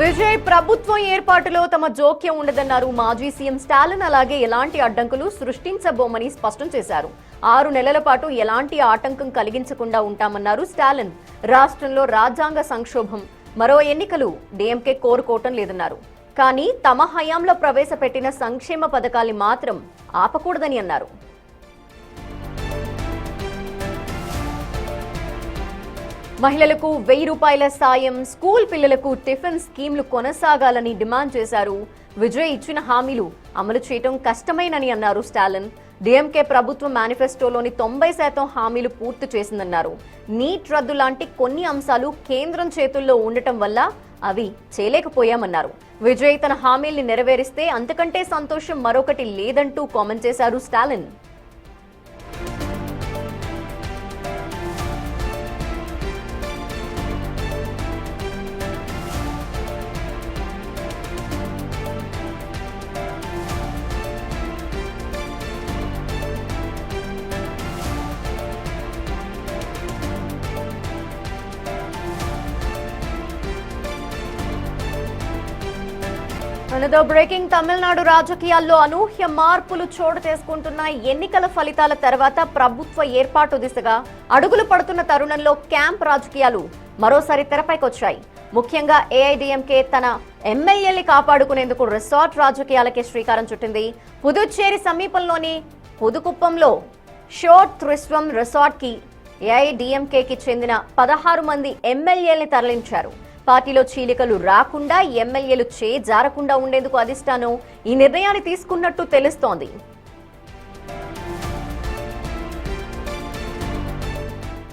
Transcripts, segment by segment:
విజయ్ ప్రభుత్వం ఏర్పాటులో తమ జోక్యం ఉండదన్నారు మాజీ సీఎం స్టాలిన్. అలాగే ఎలాంటి అడ్డంకులు సృష్టించబోమని స్పష్టం చేశారు. 6 నెలల పాటు ఎలాంటి ఆటంకం కలిగించకుండా ఉంటామన్నారు స్టాలిన్. రాష్ట్రంలో రాజ్యాంగ సంక్షోభం, మరో ఎన్నికలు డీఎంకే కోరుకోవటం లేదన్నారు. కానీ తమ హయాంలో ప్రవేశపెట్టిన సంక్షేమ పథకాల్ని మాత్రం ఆపకూడదని అన్నారు. మహిళలకు 1000 రూపాయల సాయం, స్కూల్ పిల్లలకు టిఫిన్ స్కీమ్లు కొనసాగాలని డిమాండ్ చేశారు. విజయ్ ఇచ్చిన హామీలు అమలు చేయడం కష్టమేనని అన్నారు స్టాలిన్. డీఎంకే ప్రభుత్వం మేనిఫెస్టోలోని 90% హామీలు పూర్తి చేసిందన్నారు. నీట్ రద్దు లాంటి కొన్ని అంశాలు కేంద్రం చేతుల్లో ఉండటం వల్ల అవి చేయలేకపోయామన్నారు. విజయ్ తన హామీల్ని నెరవేరిస్తే అంతకంటే సంతోషం మరొకటి లేదంటూ కామెంట్ చేశారు స్టాలిన్. అనదో బ్రేకింగ్. తమిళనాడు రాజకీయాల్లో అనూహ్య మార్పులు చోటు చేసుకుంటున్న ఎన్నికల ఫలితాల తర్వాత ప్రభుత్వ ఏర్పాటు దిశగా అడుగులు పడుతున్న తరుణంలో క్యాంప్ రాజకీయాలు మరోసారి తెరపైకొచ్చాయి. ముఖ్యంగా ఏఐడీఎంకే తన ఎమ్మెల్యేల్ని కాపాడుకునేందుకు రిసార్ట్ రాజకీయాలకే శ్రీకారం చుట్టింది. పుదుచ్చేరి సమీపంలోని పుదుకుప్పంలో షోర్ట్ త్రిస్వం రిసార్ట్ కి ఏఐడీఎంకేకి చెందిన 16 మంది ఎమ్మెల్యేల్ని తరలించారు. పార్టీలో చీలికలు రాకుండా, ఎమ్మెల్యేలు జారకుండా ఉండేందుకు అధిష్టానం ఈ నిర్ణయాన్ని తీసుకున్నట్టు తెలుస్తోంది.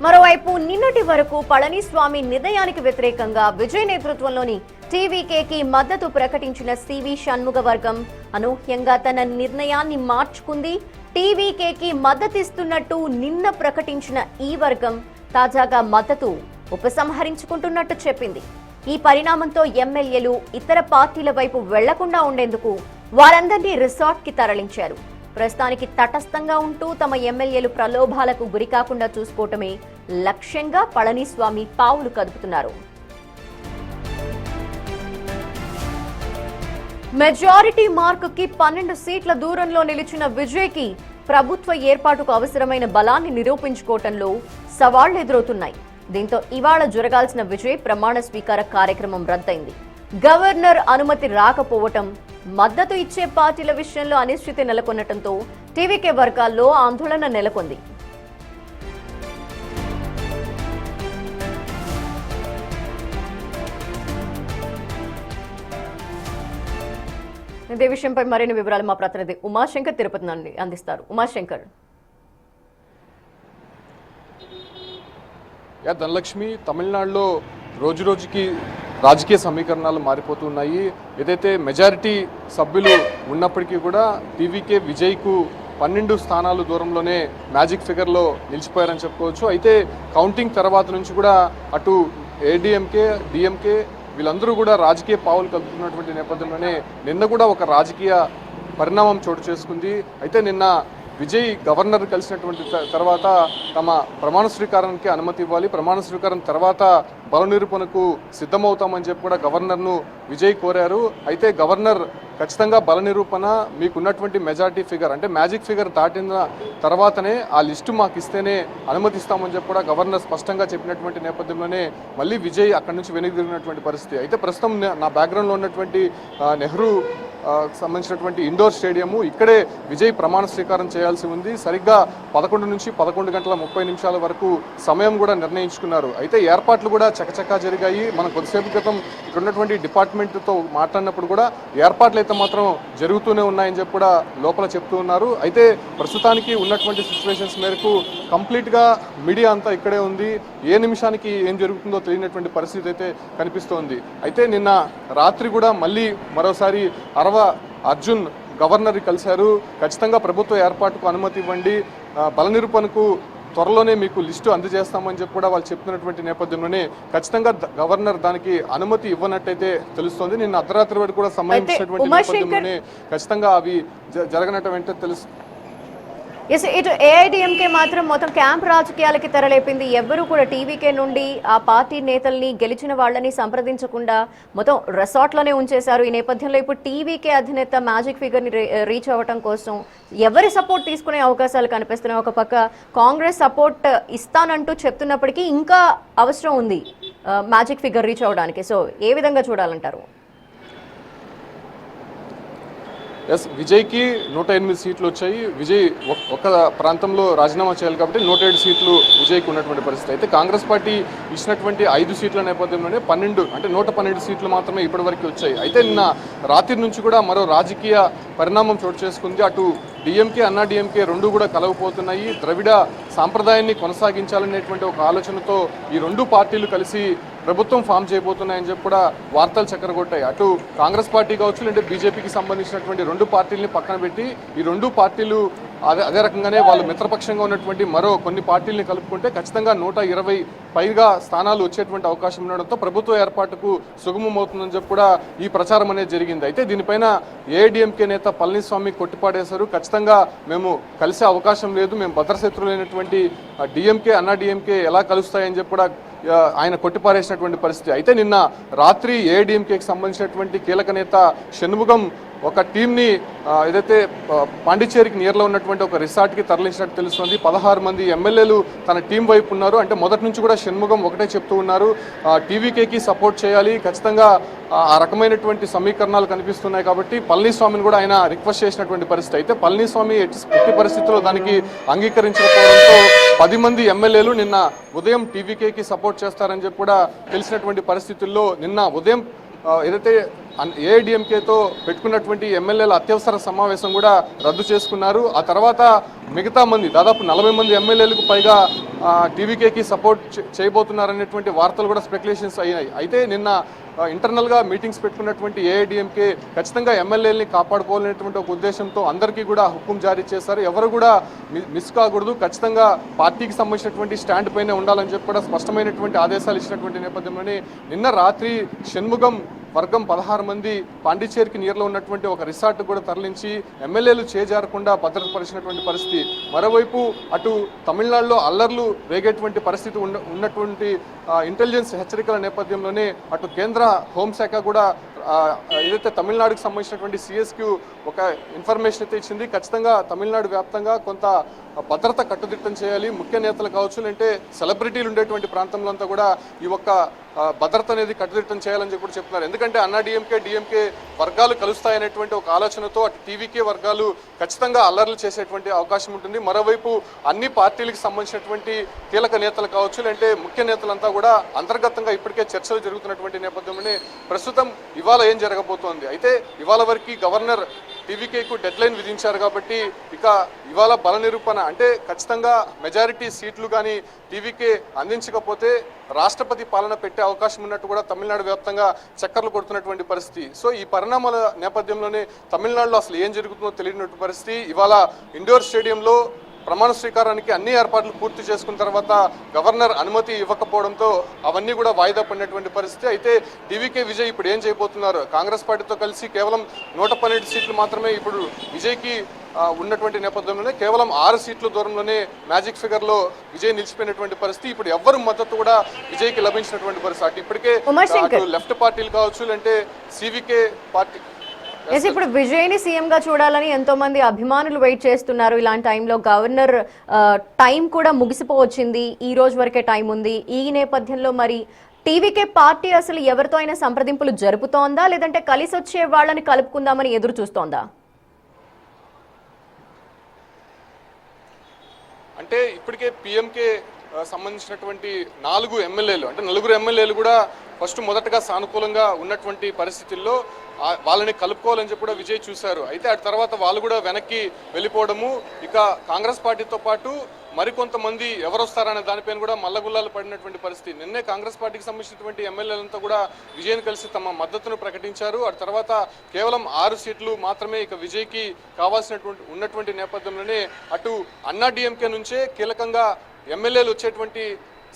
మరోవైపు నిన్నటి వరకు పళనిస్వామి నిర్ణయానికి వ్యతిరేకంగా విజయ్ నేతృత్వంలోని టీవీకేకి మద్దతు ప్రకటించిన సివి షణ్ముగ వర్గం అనూహ్యంగా తన నిర్ణయాన్ని మార్చుకుంది. టీవీకేకి మద్దతిస్తున్నట్టు నిన్న ప్రకటించిన ఈ వర్గం తాజాగా మద్దతు ఉపసంహరించుకుంటున్నట్టు చెప్పింది. ఈ పరిణామంతో ఎమ్మెల్యేలు ఇతర పార్టీల వైపు వెళ్లకుండా ఉండేందుకు వారందరినీ రిసార్ట్ కి తరలించారు. ప్రస్తుతానికి తటస్థంగా ఉంటూ తమ ఎమ్మెల్యేలు ప్రలోభాలకు గురికాకుండా చూసుకోవటమే లక్ష్యంగా పళనిస్వామి పావులు కదుపుతున్నారు. మెజారిటీ మార్కుకి 12 సీట్ల దూరంలో నిలిచిన విజయ్కి ప్రభుత్వ ఏర్పాటుకు అవసరమైన బలాన్ని నిరూపించుకోవటంలో సవాళ్లు ఎదురవుతున్నాయి. దీంతో ఇవాళ జరగాల్సిన విజయ్ ప్రమాణ స్వీకార కార్యక్రమం రద్దయింది. గవర్నర్ అనుమతి రాకపోవటం, మద్దతు ఇచ్చే పార్టీల విషయంలో అనిశ్చితి నెలకొనటంతో టీవీకే వర్గాల్లో ఆందోళన నెలకొంది. ఇదే విషయంపై మరిన్ని వివరాలు మా ప్రతినిధి ఉమాశంకర్ తిరుపతి నుండి అందిస్తారు. ఉమాశంకర్. ధనలక్ష్మి, తమిళనాడులో రోజు రోజుకి రాజకీయ సమీకరణాలు మారిపోతున్నాయి. ఏదైతే మెజారిటీ సభ్యులు ఉన్నప్పటికీ కూడా టీవీకే విజయ్కు 12 స్థానాలు దూరంలోనే మ్యాజిక్ ఫిగర్లో నిలిచిపోయారని చెప్పుకోవచ్చు. అయితే కౌంటింగ్ తర్వాత నుంచి కూడా అటు ఏడీఎంకే, డిఎంకే వీళ్ళందరూ కూడా రాజకీయ పావులు కలుపుతున్నటువంటి నేపథ్యంలోనే నిన్న కూడా ఒక రాజకీయ పరిణామం చోటు చేసుకుంది. అయితే నిన్న విజయ్ గవర్నర్ కలిసినటువంటి తర్వాత తమ ప్రమాణ స్వీకారానికి అనుమతి ఇవ్వాలి, ప్రమాణ స్వీకారం తర్వాత బల నిరూపణకు సిద్ధమవుతామని చెప్పి కూడా గవర్నర్ను విజయ్ కోరారు. అయితే గవర్నర్ ఖచ్చితంగా బల నిరూపణ మీకున్నటువంటి మెజారిటీ ఫిగర్ అంటే మ్యాజిక్ ఫిగర్ దాటిన తర్వాతనే ఆ లిస్టు మాకు ఇస్తేనే అనుమతిస్తామని చెప్పి కూడా గవర్నర్ స్పష్టంగా చెప్పినటువంటి నేపథ్యంలోనే మళ్ళీ విజయ్ అక్కడి నుంచి వెనక్కి తిరిగినటువంటి పరిస్థితి. అయితే ప్రస్తుతం నా బ్యాక్గ్రౌండ్లో ఉన్నటువంటి నెహ్రూ సంబంధించినటువంటి ఇండోర్ స్టేడియము, ఇక్కడే విజయ్ ప్రమాణ స్వీకారం చేయాల్సి ఉంది. సరిగ్గా 11 నుంచి 11 గంటల 30 నిమిషాల వరకు సమయం కూడా నిర్ణయించుకున్నారు. అయితే ఏర్పాట్లు కూడా చకచకా జరిగాయి. మనం కొద్దిసేపు క్రితం ఇక్కడ ఉన్నటువంటి డిపార్ట్మెంట్తో మాట్లాడినప్పుడు కూడా ఏర్పాట్లు అయితే మాత్రం జరుగుతూనే ఉన్నాయని చెప్పి కూడా లోపల చెప్తూ ఉన్నారు. అయితే ప్రస్తుతానికి ఉన్నటువంటి సిచ్యువేషన్స్ మేరకు కంప్లీట్గా మీడియా అంతా ఇక్కడే ఉంది. ఏ నిమిషానికి ఏం జరుగుతుందో తెలియనటువంటి పరిస్థితి అయితే కనిపిస్తోంది. అయితే నిన్న రాత్రి కూడా మళ్ళీ మరోసారి అర్జున్ గవర్నర్ కలిశారు. ఖచ్చితంగా ప్రభుత్వ ఏర్పాటుకు అనుమతి ఇవ్వండి, బల నిరూపణకు త్వరలోనే మీకు లిస్టు అందజేస్తామని చెప్పి కూడా వాళ్ళు చెప్తున్నటువంటి నేపథ్యంలోనే ఖచ్చితంగా గవర్నర్ దానికి అనుమతి ఇవ్వనట్టయితే తెలుస్తోంది. నిన్న అర్ధరాత్రి వరకు కూడా సంబంధించినటువంటి నేపథ్యంలోనే ఖచ్చితంగా అవి జరగనట్టు తెలుసు. ఎస్, ఇటు ఏఐడిఎంకే మాత్రం మొత్తం క్యాంప్ రాజకీయాలకి తెరలేపింది. ఎవ్వరూ కూడా టీవీకే నుండి ఆ పార్టీ నేతల్ని, గెలిచిన వాళ్ళని సంప్రదించకుండా మొత్తం రెసార్ట్లోనే ఉంచేశారు. ఈ నేపథ్యంలో ఇప్పుడు టీవీకే అధినేత మ్యాజిక్ ఫిగర్ని రీచ్ అవ్వటం కోసం ఎవరి సపోర్ట్ తీసుకునే అవకాశాలు కనిపిస్తున్నాయి. ఒక పక్క కాంగ్రెస్ సపోర్ట్ ఇస్తానంటూ చెప్తున్నప్పటికీ ఇంకా అవసరం ఉంది మ్యాజిక్ ఫిగర్ రీచ్ అవ్వడానికి. సో ఏ విధంగా చూడాలంటారు? ఎస్, విజయ్కి 108 సీట్లు వచ్చాయి. విజయ్ ఒక ప్రాంతంలో రాజీనామా చేయాలి కాబట్టి 107 సీట్లు విజయ్కి ఉన్నటువంటి పరిస్థితి. అయితే కాంగ్రెస్ పార్టీ ఇచ్చినటువంటి 5 సీట్ల నేపథ్యంలోనే 112 సీట్లు మాత్రమే ఇప్పటివరకు వచ్చాయి. అయితే నిన్న రాత్రి నుంచి కూడా మరో రాజకీయ పరిణామం చోటు చేసుకుంది. అటు డిఎంకే, అన్నా డిఎంకే రెండు కూడా కలవపోతున్నాయి. ద్రవిడ సాంప్రదాయాన్ని కొనసాగించాలనేటువంటి ఒక ఆలోచనతో ఈ రెండు పార్టీలు కలిసి ప్రభుత్వం ఫామ్ చేయబోతున్నాయని చెప్పి కూడా వార్తలు చక్కరగొట్టాయి. అటు కాంగ్రెస్ పార్టీ కావచ్చు, లేదంటే బీజేపీకి సంబంధించినటువంటి రెండు పార్టీలని పక్కన పెట్టి ఈ రెండు పార్టీలు అదే రకంగానే వాళ్ళు మిత్రపక్షంగా ఉన్నటువంటి మరో కొన్ని పార్టీలని కలుపుకుంటే ఖచ్చితంగా 120 పైగా స్థానాలు వచ్చేటువంటి అవకాశం ఉండడంతో ప్రభుత్వ ఏర్పాటుకు సుగమమవుతుందని చెప్పి కూడా ఈ ప్రచారం అనేది జరిగింది. అయితే దీనిపైన ఏఐడిఎంకే నేత పళనిస్వామి కొట్టిపాడేశారు. ఖచ్చితంగా మేము కలిసే అవకాశం లేదు, మేము భద్రశత్రులైనటువంటి డిఎంకే, అన్నా డిఎంకే ఎలా కలుస్తాయని చెప్పి కూడా ఆయన కొట్టిపారేసినటువంటి పరిస్థితి. అయితే నిన్న రాత్రి ఏఐడిఎంకేకి సంబంధించినటువంటి కీలక నేత షణ్ముగం ఒక టీంని ఏదైతే పాండిచ్చేరికి నియర్లో ఉన్నటువంటి ఒక రిసార్ట్కి తరలించినట్టు తెలుస్తుంది. 16 మంది ఎమ్మెల్యేలు తన టీం వైపు ఉన్నారు. అంటే మొదటి నుంచి కూడా షణ్ముగం ఒకటే చెప్తూ ఉన్నారు, టీవీకేకి సపోర్ట్ చేయాలి, ఖచ్చితంగా ఆ రకమైనటువంటి సమీకరణాలు కనిపిస్తున్నాయి కాబట్టి పళనిస్వామిని కూడా ఆయన రిక్వెస్ట్ చేసినటువంటి పరిస్థితి. అయితే పళనిస్వామి ఎట్టి పరిస్థితుల్లో దానికి అంగీకరించకపోవడంతో 10 మంది ఎమ్మెల్యేలు నిన్న ఉదయం టీవీకేకి సపోర్ట్ చేస్తారని చెప్పి కూడా తెలిసినటువంటి పరిస్థితుల్లో నిన్న ఉదయం ఏదైతే ఏఐడిఎంకేతో పెట్టుకున్నటువంటి ఎమ్మెల్యేల అత్యవసర సమావేశం కూడా రద్దు చేసుకున్నారు. ఆ తర్వాత మిగతా మంది దాదాపు 40 మంది ఎమ్మెల్యేలకు పైగా టీవీకేకి సపోర్ట్ చేయబోతున్నారనేటువంటి వార్తలు కూడా స్పెక్యులేషన్స్ అయ్యాయి. అయితే నిన్న ఇంటర్నల్గా మీటింగ్స్ పెట్టుకున్నటువంటి ఏఐడిఎంకే ఖచ్చితంగా ఎమ్మెల్యేలని కాపాడుకోవాలనేటువంటి ఒక ఉద్దేశంతో అందరికీ కూడా హుకుం జారీ చేశారు. ఎవరు కూడా మిస్ కాకూడదు, ఖచ్చితంగా పార్టీకి సంబంధించినటువంటి స్టాండ్ పైనే ఉండాలని చెప్పి కూడా స్పష్టమైనటువంటి ఆదేశాలు ఇచ్చినటువంటి నేపథ్యంలోనే నిన్న రాత్రి షణ్ముగం వర్గం 16 మంది పాండిచ్చేరికి నియర్లో ఉన్నటువంటి ఒక రిసార్ట్ కూడా తరలించి ఎమ్మెల్యేలు చేజారకుండా భద్రపరిచినటువంటి పరిస్థితి. మరోవైపు అటు తమిళనాడులో అల్లర్లు రేగేటువంటి పరిస్థితి ఉన్నటువంటి ఇంటెలిజెన్స్ హెచ్చరికల నేపథ్యంలోనే అటు కేంద్ర హోంశాఖ కూడా ఏదైతే తమిళనాడుకు సంబంధించినటువంటి సిఎస్కు ఒక ఇన్ఫర్మేషన్ అయితే ఇచ్చింది. ఖచ్చితంగా తమిళనాడు వ్యాప్తంగా కొంత భద్రత కట్టుదిట్టం చేయాలి, ముఖ్య నేతలు కావచ్చు, అంటే సెలబ్రిటీలు ఉండేటువంటి ప్రాంతంలో అంతా కూడా ఈ ఒక్క భద్రత అనేది కట్టుదిట్టం చేయాలని చెప్పి చెప్తున్నారు. ఎందుకంటే అన్నా డిఎంకే వర్గాలు కలుస్తాయనేటువంటి ఒక ఆలోచనతో అటు టీవీకే వర్గాలు ఖచ్చితంగా అల్లర్లు చేసేటువంటి అవకాశం ఉంటుంది. మరోవైపు అన్ని పార్టీలకు సంబంధించినటువంటి కీలక నేతలు కావచ్చు, అంటే ముఖ్య నేతలంతా కూడా అంతర్గతంగా ఇప్పటికే చర్చలు జరుగుతున్నటువంటి నేపథ్యంలోనే ప్రస్తుతం ఇవాళ ఏం జరగబోతోంది. అయితే ఇవాళ వరకు గవర్నర్ టీవీకేకు డెడ్ లైన్ విధించారు కాబట్టి ఇక ఇవాళ బల నిరూపణ అంటే ఖచ్చితంగా మెజారిటీ సీట్లు కానీ టీవీకే అందించకపోతే రాష్ట్రపతి పాలన పెట్టే అవకాశం ఉన్నట్టు కూడా తమిళనాడు వ్యాప్తంగా చక్కర్లు కొడుతున్నటువంటి పరిస్థితి. సో ఈ పరిణామాల నేపథ్యంలోనే తమిళనాడులో అసలు ఏం జరుగుతుందో తెలియనటువంటి పరిస్థితి. ఇవాళ ఇండోర్ స్టేడియంలో ప్రమాణ స్వీకారానికి అన్ని ఏర్పాట్లు పూర్తి చేసుకున్న తర్వాత గవర్నర్ అనుమతి ఇవ్వకపోవడంతో అవన్నీ కూడా వాయిదా పడినటువంటి పరిస్థితి. అయితే టీవీకే విజయ్ ఇప్పుడు ఏం చేయబోతున్నారు? కాంగ్రెస్ పార్టీతో కలిసి కేవలం 112 సీట్లు మాత్రమే ఇప్పుడు విజయ్కి ఉన్నటువంటి నేపథ్యంలోనే కేవలం 6 సీట్ల దూరంలోనే మ్యాజిక్ ఫిగర్లో విజయ్ నిలిచిపోయినటువంటి పరిస్థితి. ఇప్పుడు ఎవ్వరు మద్దతు కూడా విజయ్కి లభించినటువంటి పరిస్థితి. అటు ఇప్పటికే లెఫ్ట్ పార్టీలు కావచ్చు, అంటే సివికే పార్టీ ఇప్పుడు విజయ్ని సీఎం గా చూడాలని ఎంతో మంది అభిమానులు వెయిట్ చేస్తున్నారు. ఇలాంటి టైంలో గవర్నర్ టైం కూడా ముగిసిపోవచ్చింది, ఈ రోజు వరకే టైం ఉంది. ఈ నేపథ్యంలో మరి టీవీకే పార్టీ అసలు ఎవరితో అయినా సంప్రదింపులు జరుపుతోందా, లేదంటే కలిసి వచ్చే వాళ్ళని కలుపుకుందామని ఎదురు చూస్తోందా? అంటే ఇప్పటికే పిఎంకే సంబంధించినటువంటి 4 ఎమ్మెల్యేలు అంటే 4 ఎమ్మెల్యేలు కూడా మొదటగా సానుకూలంగా ఉన్నటువంటి పరిస్థితుల్లో వాళ్ళని కలుపుకోవాలని చెప్పి కూడా విజయ్ చూశారు. అయితే ఆ తర్వాత వాళ్ళు కూడా వెనక్కి వెళ్ళిపోవడము, ఇక కాంగ్రెస్ పార్టీతో పాటు మరికొంతమంది ఎవరు వస్తారనే దానిపైన కూడా మల్లగుల్లాలు పడినటువంటి పరిస్థితి. నిన్నే కాంగ్రెస్ పార్టీకి సంబంధించినటువంటి ఎమ్మెల్యేలంతా కూడా విజయ్ని కలిసి తమ మద్దతును ప్రకటించారు. ఆ తర్వాత కేవలం 6 సీట్లు మాత్రమే ఇక విజయ్కి ఉన్నటువంటి నేపథ్యంలోనే అటు అన్నా డిఎంకే నుంచే కీలకంగా ఎమ్మెల్యేలు వచ్చేటువంటి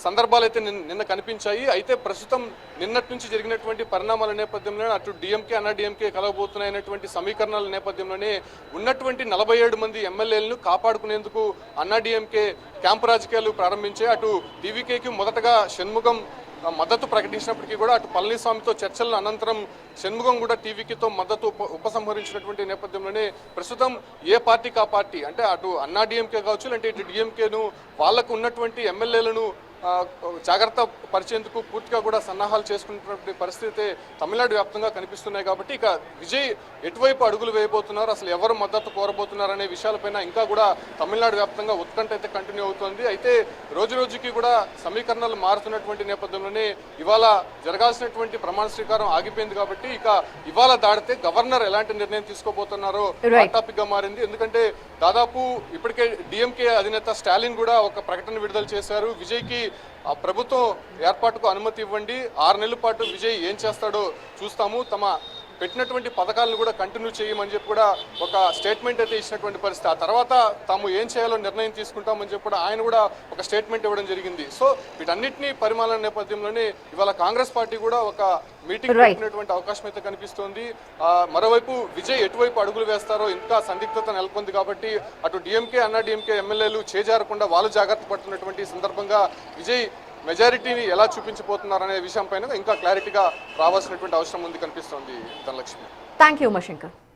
సందర్భాలు అయితే నిన్న కనిపించాయి. అయితే ప్రస్తుతం నిన్నటి నుంచి జరిగినటువంటి పరిణామాల నేపథ్యంలో అటు డిఎంకే అన్నా డిఎంకే కలవబోతున్నాయనేటువంటి సమీకరణాల నేపథ్యంలోనే ఉన్నటువంటి 47 మంది ఎమ్మెల్యేలను కాపాడుకునేందుకు అన్నా డిఎంకే క్యాంపు రాజకీయాలు ప్రారంభించే అటు టీవీకేకి మొదటగా షణ్ముగం మద్దతు ప్రకటించినప్పటికీ కూడా అటు పళనిస్వామితో చర్చల అనంతరం షణ్ముగం కూడా టీవీకేతో మద్దతు ఉపసంహరించినటువంటి నేపథ్యంలోనే ప్రస్తుతం ఏ పార్టీకి ఆ పార్టీ అంటే అటు అన్నా డిఎంకే కావచ్చు లేదంటే ఇటు డిఎంకేను వాళ్లకు ఉన్నటువంటి ఎమ్మెల్యేలను జాగ్రత్త పరిచేందుకు పూర్తిగా కూడా సన్నాహాలు చేసుకున్నటువంటి పరిస్థితి తమిళనాడు వ్యాప్తంగా కనిపిస్తున్నాయి. కాబట్టి ఇక విజయ్ ఎటువైపు అడుగులు వేయబోతున్నారు, అసలు ఎవరు మద్దతు కోరబోతున్నారు అనే విషయాలపైన ఇంకా కూడా తమిళనాడు వ్యాప్తంగా ఉత్కంఠ అయితే కంటిన్యూ అవుతుంది. అయితే రోజు రోజుకి కూడా సమీకరణలు మారుతున్నటువంటి నేపథ్యంలోనే ఇవాళ జరగాల్సినటువంటి ప్రమాణ స్వీకారం ఆగిపోయింది. కాబట్టి ఇక ఇవాళ దాడితే గవర్నర్ ఎలాంటి నిర్ణయం తీసుకోబోతున్నారో టాపిక్ గా మారింది. ఎందుకంటే దాదాపు ఇప్పటికే డిఎంకే అధినేత స్టాలిన్ కూడా ఒక ప్రకటన విడుదల చేశారు. విజయ్కి ఆ ప్రభుత్వం ఏర్పాటుకు అనుమతి ఇవ్వండి, 6 నెలల పాటు విజయ్ ఏం చేస్తాడో చూస్తాము, తమ పెట్టినటువంటి పథకాలను కూడా కంటిన్యూ చేయమని చెప్పి కూడా ఒక స్టేట్మెంట్ అయితే ఇచ్చినటువంటి పరిస్థితి. ఆ తర్వాత తాము ఏం చేయాలో నిర్ణయం తీసుకుంటామని చెప్పి కూడా ఆయన కూడా ఒక స్టేట్మెంట్ ఇవ్వడం జరిగింది. సో వీటన్నిటిని పరిమాణాల నేపథ్యంలోనే ఇవాళ కాంగ్రెస్ పార్టీ కూడా ఒక మీటింగ్ పెట్టినటువంటి అవకాశం అయితే కనిపిస్తోంది. మరోవైపు విజయ్ ఎటువైపు అడుగులు వేస్తారో ఇంకా సందిగ్ధత నెలకొంది. కాబట్టి అటు డిఎంకే అన్నా డిఎంకే ఎమ్మెల్యేలు చేజారకుండా వాళ్ళు జాగ్రత్త పడుతున్నటువంటి సందర్భంగా విజయ్ మెజారిటీని ఎలా చూపించబోతున్నారనే విషయం పైన ఇంకా క్లారిటీగా రావాల్సినటువంటి అవసరం ఉంది కనిపిస్తోంది ధనలక్ష్మి. Thank you Umashankar.